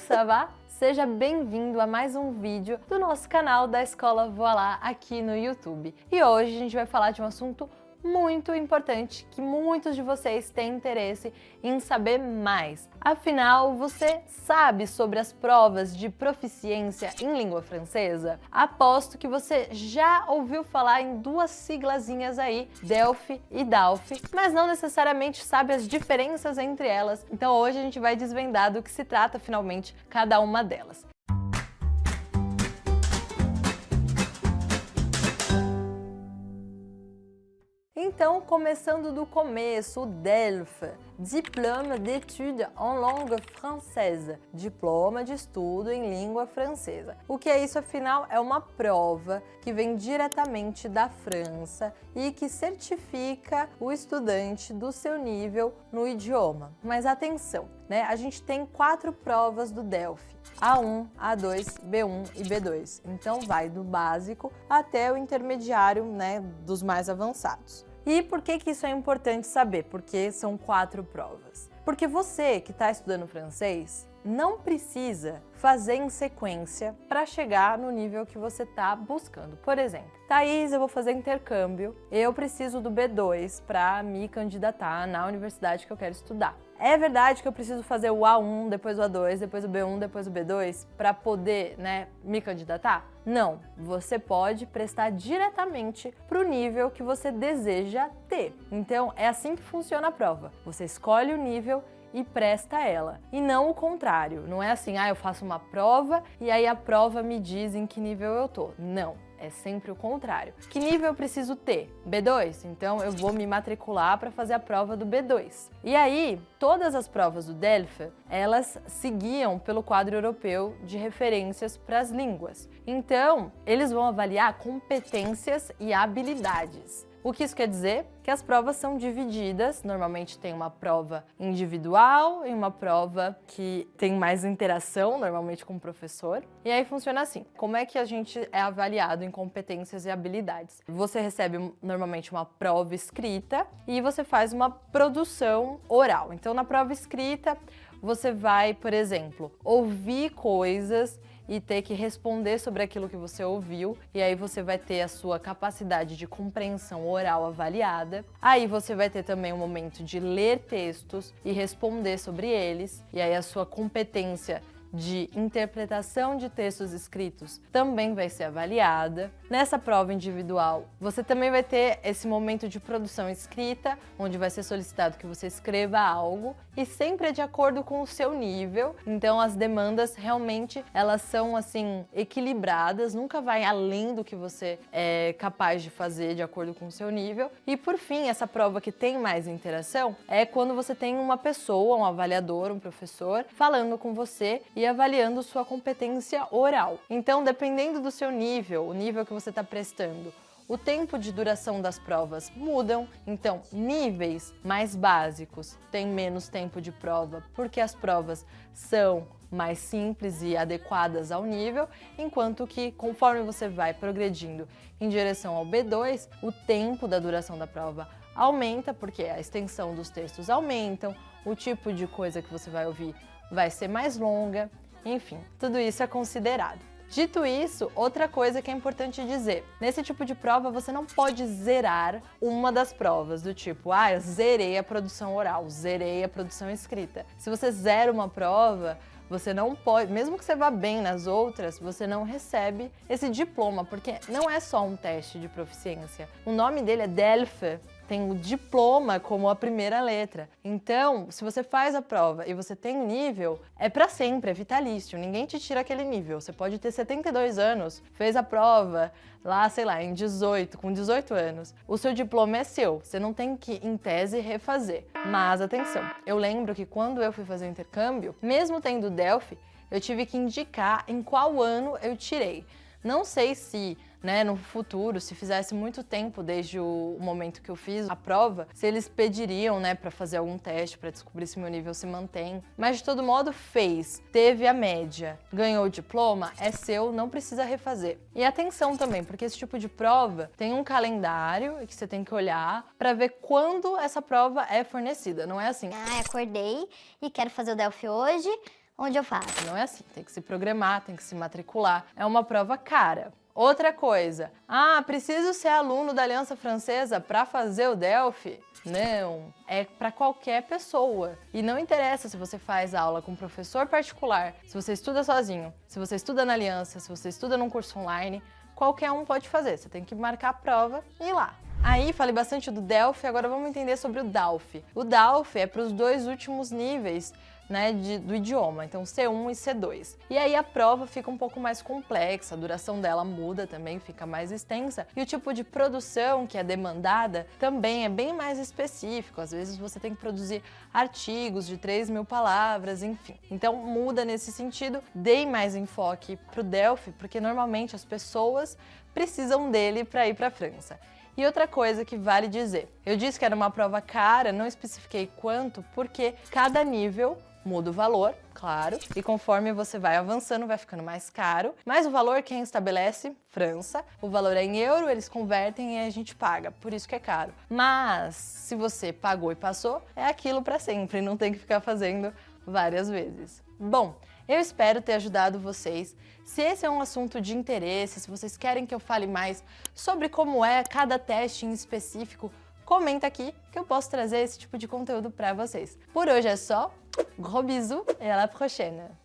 ça va? Seja bem-vindo a mais um vídeo do nosso canal da Escola Voilá aqui no YouTube. E hoje a gente vai falar de um assunto muito importante que muitos de vocês têm interesse em saber mais. Afinal, você sabe sobre as provas de proficiência em língua francesa? Aposto que você já ouviu falar em duas siglazinhas aí, DELF e DALF, mas não necessariamente sabe as diferenças entre elas. Então hoje a gente vai desvendar do que se trata finalmente cada uma delas. Então, começando do começo, o DELF, Diplôme d'études en langue française, diploma de estudo em língua francesa. O que é isso, afinal? É uma prova que vem diretamente da França e que certifica o estudante do seu nível no idioma. Mas atenção, né? A gente tem 4 provas do DELF. A1, A2, B1 e B2. Então vai do básico até o intermediário, né, dos mais avançados. E por que isso é importante saber? Porque são 4 provas. Porque você que está estudando francês não precisa fazer em sequência para chegar no nível que você está buscando. Por exemplo, Thaís, eu vou fazer intercâmbio, eu preciso do B2 para me candidatar na universidade que eu quero estudar. É verdade que eu preciso fazer o A1, depois o A2, depois o B1, depois o B2 para poder, me candidatar? Não, você pode prestar diretamente para o nível que você deseja ter. Então, é assim que funciona a prova. Você escolhe o nível e presta ela. E não o contrário. Não é assim, eu faço uma prova e aí a prova me diz em que nível eu tô. Não. É sempre o contrário. Que nível eu preciso ter? B2? Então eu vou me matricular para fazer a prova do B2. E aí, todas as provas do DELF, elas seguiam pelo quadro europeu de referências para as línguas. Então, eles vão avaliar competências e habilidades. O que isso quer dizer? Que as provas são divididas, normalmente tem uma prova individual e uma prova que tem mais interação, normalmente com o professor. E aí funciona assim, como é que a gente é avaliado em competências e habilidades? Você recebe normalmente uma prova escrita e você faz uma produção oral. Então na prova escrita você vai, por exemplo, ouvir coisas e ter que responder sobre aquilo que você ouviu, e aí você vai ter a sua capacidade de compreensão oral avaliada. Aí você vai ter também um momento de ler textos e responder sobre eles, e aí a sua competência de interpretação de textos escritos também vai ser avaliada. Nessa prova individual, você também vai ter esse momento de produção escrita, onde vai ser solicitado que você escreva algo, e sempre é de acordo com o seu nível. Então as demandas realmente elas são assim equilibradas, nunca vai além do que você é capaz de fazer de acordo com o seu nível. E por fim, essa prova que tem mais interação é quando você tem uma pessoa, um avaliador, um professor, falando com você e avaliando sua competência oral. Então, dependendo do seu nível, o nível que você está prestando, o tempo de duração das provas mudam. Então, níveis mais básicos têm menos tempo de prova, porque as provas são mais simples e adequadas ao nível, enquanto que, conforme você vai progredindo em direção ao B2, o tempo da duração da prova aumenta, porque a extensão dos textos aumentam, o tipo de coisa que você vai ouvir vai ser mais longa, enfim, tudo isso é considerado. Dito isso, outra coisa que é importante dizer, nesse tipo de prova você não pode zerar uma das provas, do tipo, eu zerei a produção oral, zerei a produção escrita. Se você zera uma prova, você não pode, mesmo que você vá bem nas outras, você não recebe esse diploma, porque não é só um teste de proficiência. O nome dele é DELF, tem o diploma como a primeira letra. Então, se você faz a prova e você tem nível, é para sempre, é vitalício, ninguém te tira aquele nível. Você pode ter 72 anos, fez a prova lá, sei lá, com 18 anos. O seu diploma é seu, você não tem que, em tese, refazer. Mas atenção, eu lembro que quando eu fui fazer o intercâmbio, mesmo tendo DELF, eu tive que indicar em qual ano eu tirei. Não sei se, no futuro, se fizesse muito tempo desde o momento que eu fiz a prova, se eles pediriam, para fazer algum teste para descobrir se meu nível se mantém. Mas de todo modo fez, teve a média, ganhou o diploma, é seu, não precisa refazer. E atenção também, porque esse tipo de prova tem um calendário que você tem que olhar para ver quando essa prova é fornecida. Não é assim, acordei e quero fazer o DELF hoje. onde eu faço. Não é assim, tem que se programar, tem que se matricular. É uma prova cara. Outra coisa, preciso ser aluno da Aliança Francesa para fazer o DELF? Não, é para qualquer pessoa. E não interessa se você faz aula com professor particular, se você estuda sozinho, se você estuda na Aliança, se você estuda num curso online, qualquer um pode fazer. Você tem que marcar a prova e ir lá. Aí falei bastante do DELF, agora vamos entender sobre o DALF. O DALF é para os 2 últimos níveis, né, do idioma, então C1 e C2. E aí a prova fica um pouco mais complexa, a duração dela muda também, fica mais extensa, e o tipo de produção que é demandada também é bem mais específico. Às vezes você tem que produzir artigos de 3.000 palavras, enfim. Então muda nesse sentido, dei mais enfoque pro DELF, porque normalmente as pessoas precisam dele para ir para a França. E outra coisa que vale dizer, eu disse que era uma prova cara, não especifiquei quanto, porque cada nível muda o valor, claro, e conforme você vai avançando vai ficando mais caro, mas o valor quem estabelece? França. O valor é em euro, eles convertem e a gente paga, por isso que é caro. Mas se você pagou e passou, é aquilo para sempre, não tem que ficar fazendo várias vezes. Bom, eu espero ter ajudado vocês. Se esse é um assunto de interesse, se vocês querem que eu fale mais sobre como é cada teste em específico, comenta aqui que eu posso trazer esse tipo de conteúdo para vocês. Por hoje é só. Gros bisous et à la prochaine!